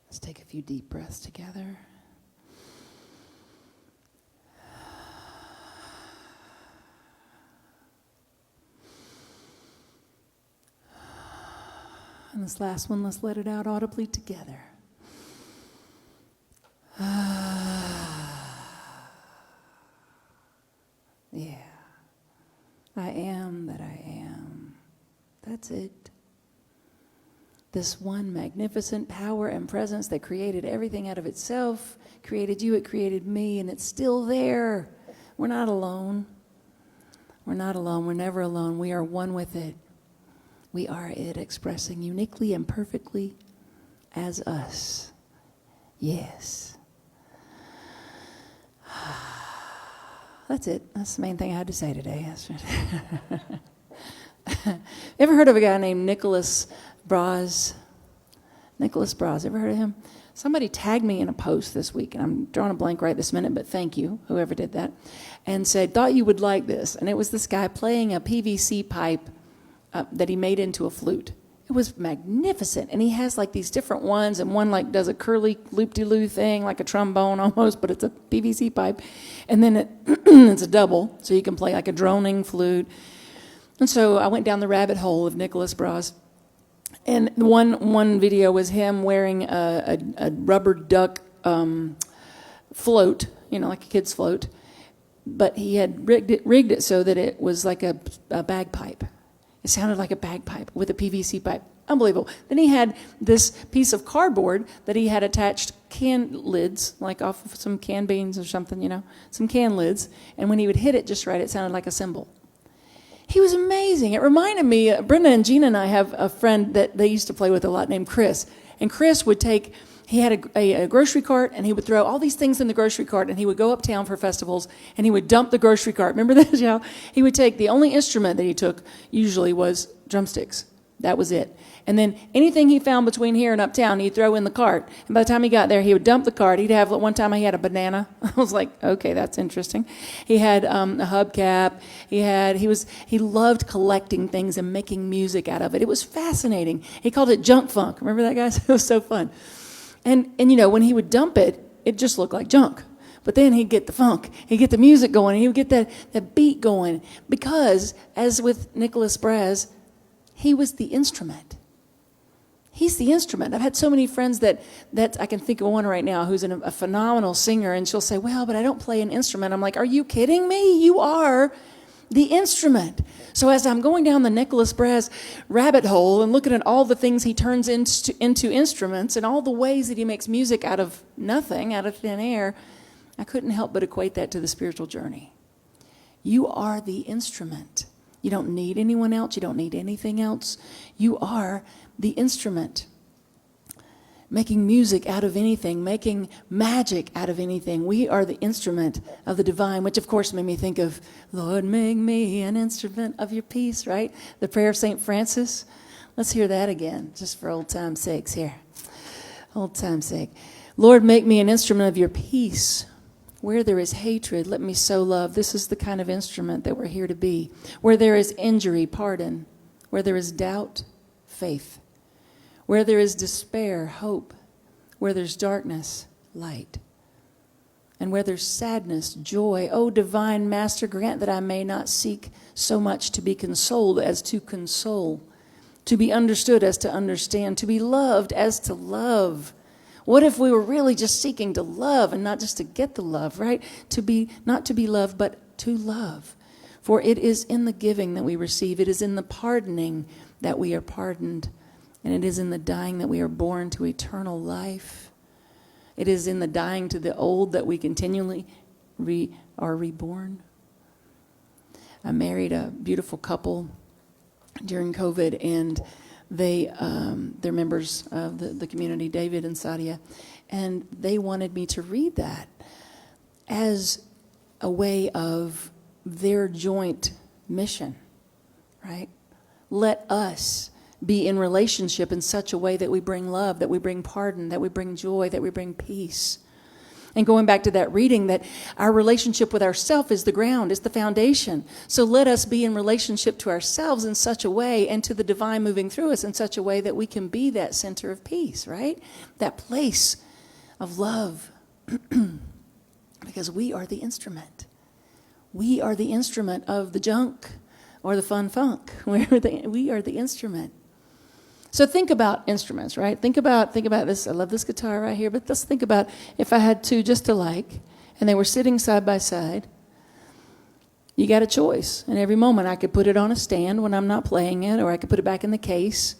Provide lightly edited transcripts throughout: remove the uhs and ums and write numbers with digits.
Let's take a few deep breaths together. And this last one, let's let it out audibly together. Yeah. I am that I am. That's it. This one magnificent power and presence that created everything out of itself, created you, it created me, and it's still there. We're not alone. We're not alone. We're never alone. We are one with it. We are it, expressing uniquely and perfectly as us. Yes. That's it. That's the main thing I had to say today. Ever heard of a guy named Nicholas Braz? Nicholas Braz. Ever heard of him? Somebody tagged me in a post this week, and I'm drawing a blank right this minute, but thank you, whoever did that, and said, thought you would like this. And it was this guy playing a PVC pipe that he made into a flute. It was magnificent. And he has like these different ones, and one like does a curly loop-de-loo thing, like a trombone almost, but it's a PVC pipe. And then it's a double, so you can play like a droning flute. And so I went down the rabbit hole of Nicholas Braz. And one video was him wearing a rubber duck float, like a kid's float. But he had rigged it so that it was like a bagpipe. It sounded like a bagpipe with a PVC pipe. Unbelievable. Then he had this piece of cardboard that he had attached can lids, like off of some canned beans or something, some can lids. And when he would hit it just right, it sounded like a cymbal. He was amazing. It reminded me, Brenda and Gina and I have a friend that they used to play with a lot named Chris. And Chris would he had a grocery cart, and he would throw all these things in the grocery cart, and he would go uptown for festivals, and he would dump the grocery cart. Remember that? He would take, the only instrument that he took usually was drumsticks. That was it. And then anything he found between here and uptown, he'd throw in the cart. And by the time he got there, he would dump the cart. He'd have, one time he had a banana. I was like, okay, that's interesting. He had a hubcap. He loved collecting things and making music out of it. It was fascinating. He called it junk funk. Remember that, guys? It was so fun. And when he would dump it, it just looked like junk. But then he'd get the funk. He'd get the music going. And he would get that beat going. Because, as with Nicholas Braz, he was the instrument. He's the instrument. I've had so many friends that I can think of one right now who's a phenomenal singer, and she'll say, well, but I don't play an instrument. I'm like, are you kidding me? You are the instrument. So as I'm going down the Nicholas Braz rabbit hole and looking at all the things he turns into instruments and all the ways that he makes music out of nothing, out of thin air, I couldn't help but equate that to the spiritual journey. You are the instrument. You don't need anyone else. You don't need anything else. You are the instrument. Making music out of anything, making magic out of anything. We are the instrument of the divine, which of course made me think of, Lord, make me an instrument of your peace, right? The prayer of St. Francis. Let's hear that again, just for old time's sakes here. Old time's sake. Lord, make me an instrument of your peace. Where there is hatred, let me sow love. This is the kind of instrument that we're here to be. Where there is injury, pardon. Where there is doubt, faith. Where there is despair, hope. Where there's darkness, light. And where there's sadness, joy. O divine Master, grant that I may not seek so much to be consoled as to console, to be understood as to understand, to be loved as to love. What if we were really just seeking to love and not just to get the love, right? Not to be loved, but to love. For it is in the giving that we receive. It is in the pardoning that we are pardoned. And it is in the dying that we are born to eternal life. It is in the dying to the old that we continually are reborn. I married a beautiful couple during COVID, and they're members of the community, David and Sadia, and they wanted me to read that as a way of their joint mission, right? Let us be in relationship in such a way that we bring love, that we bring pardon, that we bring joy, that we bring peace. And going back to that reading, that our relationship with ourself is the ground, is the foundation. So let us be in relationship to ourselves in such a way, and to the divine moving through us in such a way, that we can be that center of peace, right? That place of love. Because we are the instrument. We are the instrument of the junk or the fun funk. We are the instrument. So think about instruments, right? Think about this. I love this guitar right here, but let's think about if I had two just alike and they were sitting side by side. You got a choice. And every moment I could put it on a stand when I'm not playing it, or I could put it back in the case,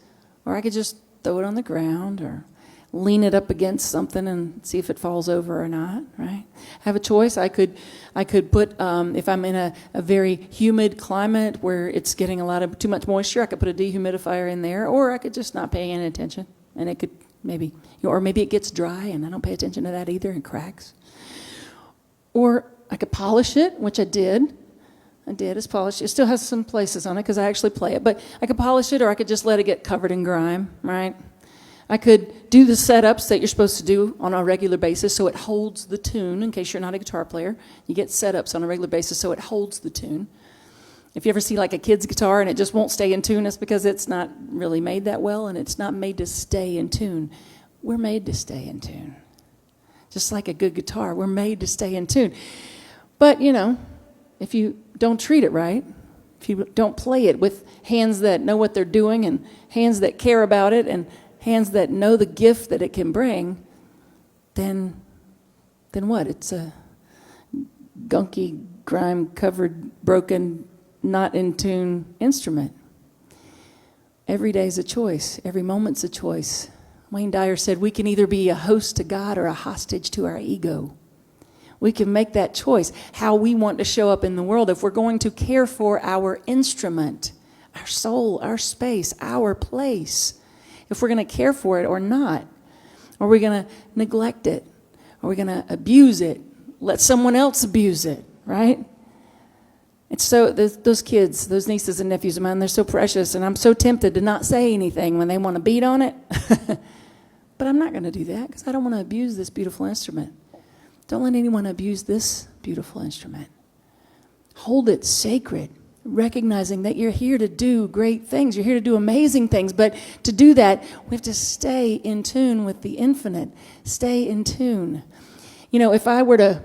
or I could just throw it on the ground or lean it up against something and see if it falls over or not, right? I have a choice. I could put, if I'm in a very humid climate where it's getting too much moisture, I could put a dehumidifier in there, or I could just not pay any attention, and it could maybe it gets dry and I don't pay attention to that either and cracks. Or I could polish it, which I did. It's polished. It still has some places on it because I actually play it, but I could polish it, or I could just let it get covered in grime, right? I could do the setups that you're supposed to do on a regular basis so it holds the tune. In case you're not a guitar player, you get setups on a regular basis so it holds the tune. If you ever see like a kid's guitar and it just won't stay in tune, it's because it's not really made that well, and it's not made to stay in tune. We're made to stay in tune. Just like a good guitar, we're made to stay in tune. But, if you don't treat it right, if you don't play it with hands that know what they're doing and hands that care about it and hands that know the gift that it can bring, then what? It's a gunky, grime-covered, broken, not in tune instrument. Every day's a choice. Every moment's a choice. Wayne Dyer said we can either be a host to God or a hostage to our ego. We can make that choice, how we want to show up in the world. If we're going to care for our instrument, our soul, our space, our place, if we're going to care for it or not. Are we going to neglect it? Are we going to abuse it? Let someone else abuse it, right? It's so, those kids, those nieces and nephews of mine, they're so precious, and I'm so tempted to not say anything when they want to beat on it. But I'm not going to do that because I don't want to abuse this beautiful instrument. Don't let anyone abuse this beautiful instrument. Hold it sacred, recognizing that you're here to do great things. You're here to do amazing things. But to do that, we have to stay in tune with the infinite. Stay in tune. If I were to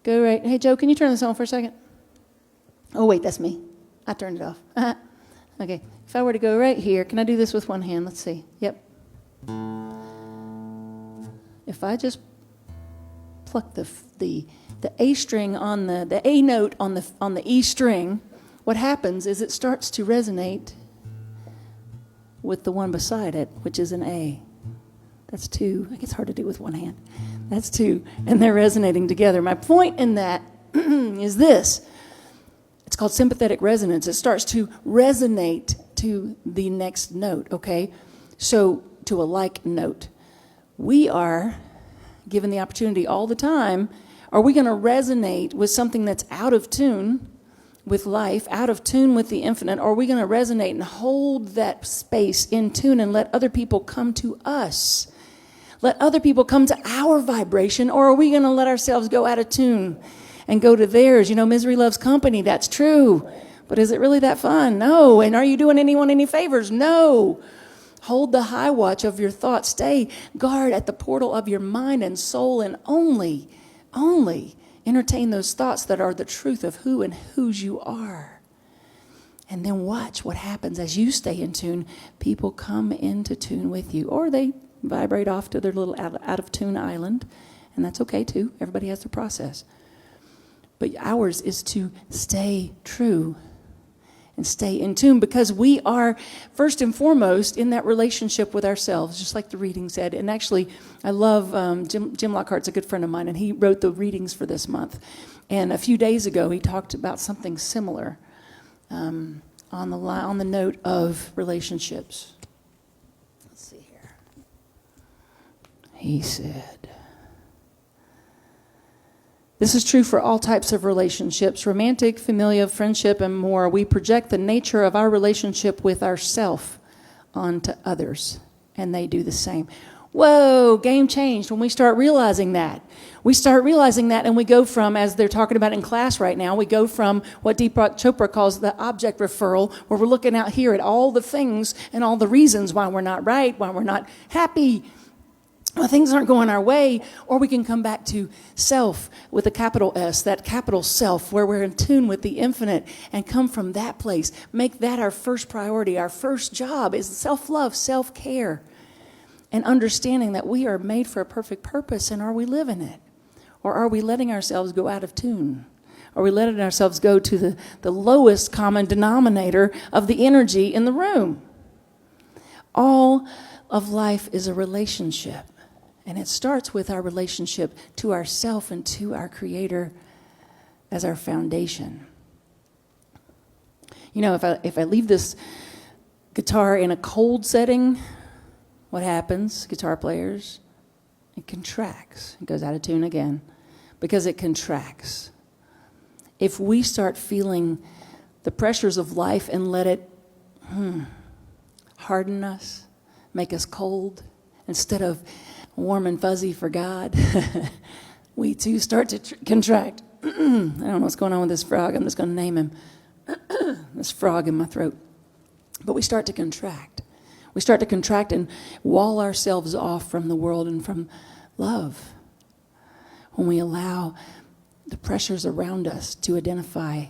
go right... Hey, Joe, can you turn this on for a second? Oh, wait, that's me. I turned it off. Okay. If I were to go right here, can I do this with one hand? Let's see. Yep. If I just pluck the A string on the A note on the E string, what happens is it starts to resonate with the one beside it, which is an A. That's two. It's hard to do with one hand. That's two, and they're resonating together. My point in that is this. It's called sympathetic resonance. It starts to resonate to the next note, okay? So to a like note. We are given the opportunity all the time. Are we going to resonate with something that's out of tune with life, out of tune with the infinite? Or are we going to resonate and hold that space in tune and let other people come to us? Let other people come to our vibration? Or are we going to let ourselves go out of tune and go to theirs? Misery loves company. That's true. But is it really that fun? No. And are you doing anyone any favors? No. Hold the high watch of your thoughts. Stay guard at the portal of your mind and soul, and only entertain those thoughts that are the truth of who and whose you are. And then watch what happens as you stay in tune. People come into tune with you, or they vibrate off to their little out of tune island, and that's okay too. Everybody has their process. But ours is to stay true and stay in tune, because we are first and foremost in that relationship with ourselves, just like the reading said. And actually, I love Jim Lockhart's a good friend of mine, and he wrote the readings for this month. And a few days ago, he talked about something similar on the note of relationships. Let's see here. He said, this is true for all types of relationships, romantic, familial, friendship, and more. We project the nature of our relationship with ourself onto others, and they do the same. Whoa, game changed when we start realizing that. We start realizing that, and we go from, as they're talking about in class right now, we go from what Deepak Chopra calls the object referral, where we're looking out here at all the things and all the reasons why we're not right, why we're not happy, why things aren't going our way, or we can come back to self with a capital S, that capital self, where we're in tune with the infinite, and come from that place. Make that our first priority. Our first job is self-love, self-care, and understanding that we are made for a perfect purpose, and are we living it? Or are we letting ourselves go out of tune? Are we letting ourselves go to the lowest common denominator of the energy in the room? All of life is a relationship, and it starts with our relationship to ourself and to our Creator as our foundation. You know, if I leave this guitar in a cold setting, what happens, guitar players? It contracts. It goes out of tune again because it contracts. If we start feeling the pressures of life and let it harden us, make us cold, instead of warm and fuzzy for God, we too start to contract. I don't know what's going on with this frog. I'm just going to name him. This frog in my throat. But we start to contract. We start to contract and wall ourselves off from the world and from love. When we allow the pressures around us to identify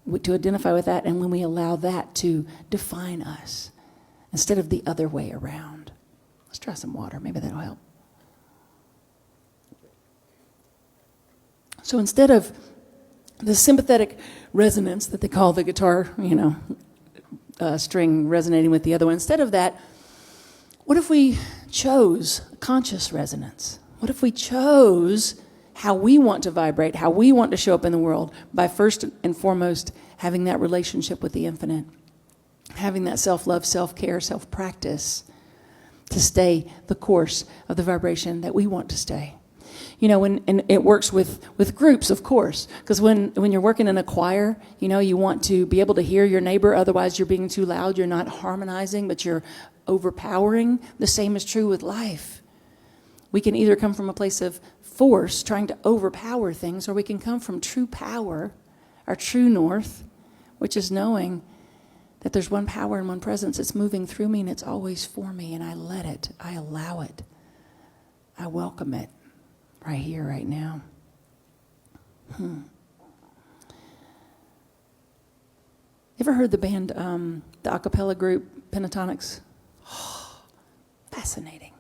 with that, and when we allow that to define us instead of the other way around. Let's try some water. Maybe that'll help. So instead of the sympathetic resonance that they call the guitar, string resonating with the other one, instead of that, what if we chose conscious resonance? What if we chose how we want to vibrate, how we want to show up in the world by first and foremost having that relationship with the infinite, having that self-love, self-care, self-practice to stay the course of the vibration that we want to stay. And it works with groups, of course, because when you're working in a choir, you want to be able to hear your neighbor, otherwise you're being too loud, you're not harmonizing, but you're overpowering. The same is true with life. We can either come from a place of force, trying to overpower things, or we can come from true power, our true north, which is knowing that there's one power and one presence that's moving through me, and it's always for me, and I let it, I allow it, I welcome it. Right here, right now. Ever heard the band, the a cappella group, Pentatonics? Oh, fascinating.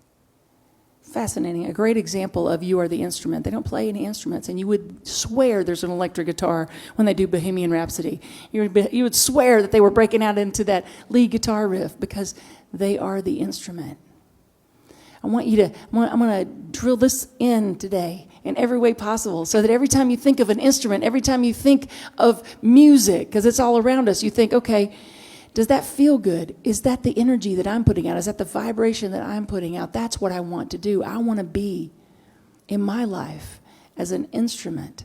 Fascinating. A great example of you are the instrument. They don't play any instruments, and you would swear there's an electric guitar when they do Bohemian Rhapsody. You would swear that they were breaking out into that lead guitar riff because they are the instrument. I'm going to drill this in today in every way possible so that every time you think of an instrument, every time you think of music, because it's all around us, you think, okay, does that feel good? Is that the energy that I'm putting out? Is that the vibration that I'm putting out? That's what I want to do. I want to be in my life as an instrument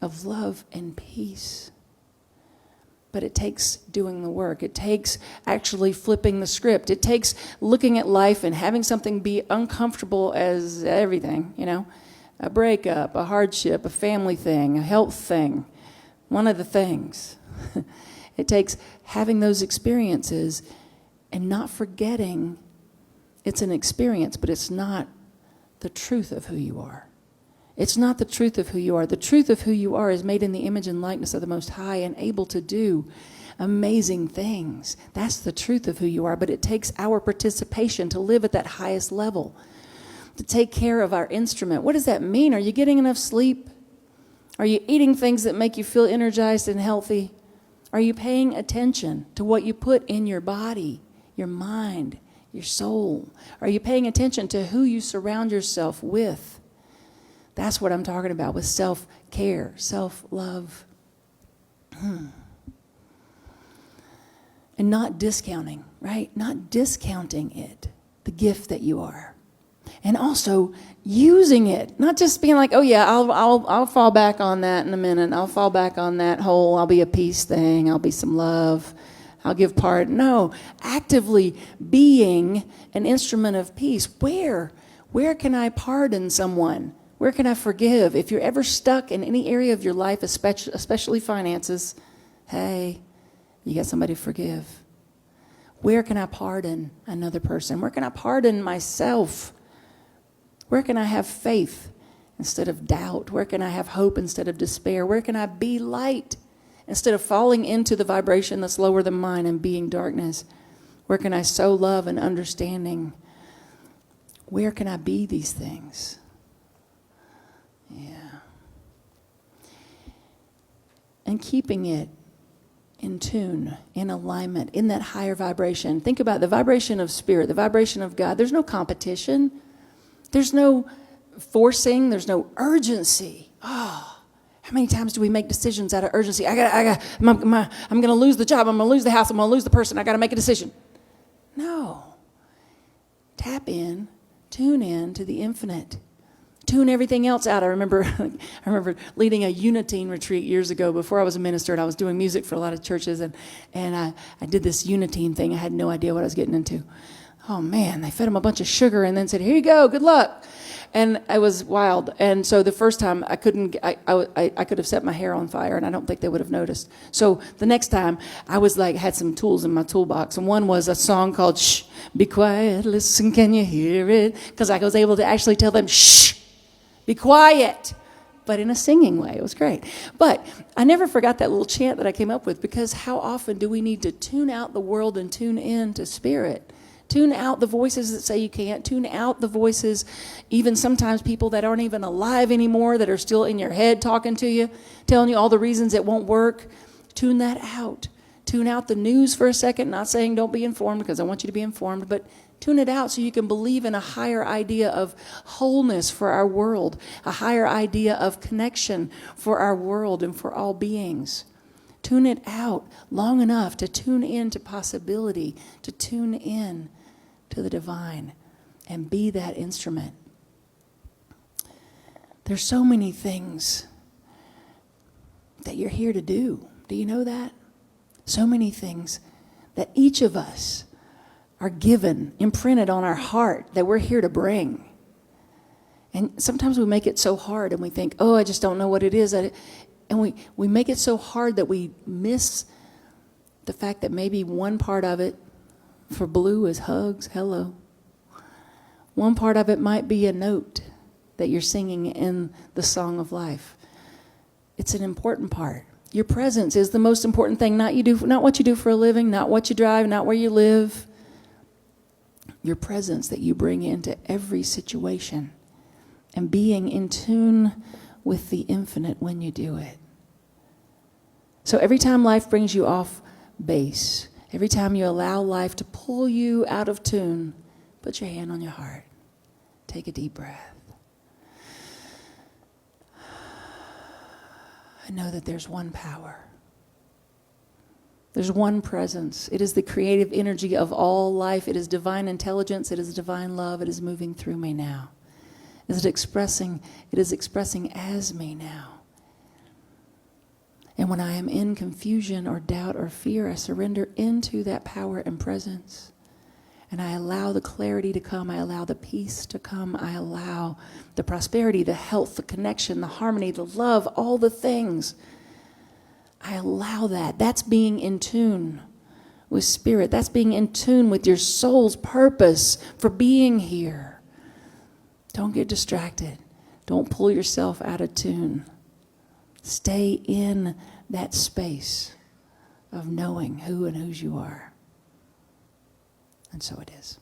of love and peace. But it takes doing the work. It takes actually flipping the script. It takes looking at life and having something be uncomfortable as everything, a breakup, a hardship, a family thing, a health thing, one of the things. It takes having those experiences and not forgetting it's an experience, but it's not the truth of who you are. It's not the truth of who you are. The truth of who you are is made in the image and likeness of the Most High and able to do amazing things. That's the truth of who you are, but it takes our participation to live at that highest level, to take care of our instrument. What does that mean? Are you getting enough sleep? Are you eating things that make you feel energized and healthy? Are you paying attention to what you put in your body, your mind, your soul? Are you paying attention to who you surround yourself with? That's what I'm talking about with self-care, self-love. And not discounting, right? Not discounting it, the gift that you are. And also using it, not just being like, oh yeah, I'll fall back on that in a minute. I'll fall back on that whole, I'll be a peace thing. I'll be some love. I'll give part. No, actively being an instrument of peace. Where Where can I pardon someone? Where can I forgive? If you're ever stuck in any area of your life, especially finances, hey, you got somebody to forgive. Where can I pardon another person? Where can I pardon myself? Where can I have faith instead of doubt? Where can I have hope instead of despair? Where can I be light instead of falling into the vibration that's lower than mine and being darkness? Where can I sow love and understanding? Where can I be these things? Yeah. And keeping it in tune, in alignment, in that higher vibration. Think about the vibration of spirit, the vibration of God. There's no competition. There's no forcing. There's no urgency. Oh, how many times do we make decisions out of urgency? I'm going to lose the job. I'm going to lose the house. I'm going to lose the person. I got to make a decision. No. Tap in, tune in to the infinite. Tune everything else out. I remember leading a Unitine retreat years ago before I was a minister, and I was doing music for a lot of churches, and I did this Unitine thing. I had no idea what I was getting into. Oh man, they fed them a bunch of sugar and then said, "Here you go, good luck." And I was wild. And so the first time I could have set my hair on fire, and I don't think they would have noticed. So the next time I was had some tools in my toolbox, and one was a song called "Shh, Be Quiet, Listen, Can You Hear It?" Because I was able to actually tell them, "Shh, be quiet," but in a singing way. It was great. But I never forgot that little chant that I came up with, because how often do we need to tune out the world and tune in to spirit? Tune out the voices that say you can't. Tune out the voices, even sometimes people that aren't even alive anymore, that are still in your head talking to you, telling you all the reasons it won't work. Tune that out. Tune out the news for a second, not saying don't be informed, because I want you to be informed, but tune it out so you can believe in a higher idea of wholeness for our world, a higher idea of connection for our world and for all beings. Tune it out long enough to tune in to possibility, to tune in to the divine, and be that instrument. There's so many things that you're here to do. Do you know that? So many things that each of us are given, imprinted on our heart, that we're here to bring. And sometimes we make it so hard, and we think, oh, I just don't know what it is. And we make it so hard that we miss the fact that maybe one part of it for Blue is hugs, hello. One part of it might be a note that you're singing in the song of life. It's an important part. Your presence is the most important thing, not what you do for a living, not what you drive, not where you live. Your presence that you bring into every situation, and being in tune with the infinite when you do it. So every time life brings you off base, every time you allow life to pull you out of tune, put your hand on your heart. Take a deep breath. I know that there's one power. There's one presence. It is the creative energy of all life. It is divine intelligence. It is divine love. It is moving through me now. It is expressing as me now. And when I am in confusion or doubt or fear, I surrender into that power and presence. And I allow the clarity to come. I allow the peace to come. I allow the prosperity, the health, the connection, the harmony, the love, all the things. I allow that. That's being in tune with spirit. That's being in tune with your soul's purpose for being here. Don't get distracted. Don't pull yourself out of tune. Stay in that space of knowing who and whose you are. And so it is.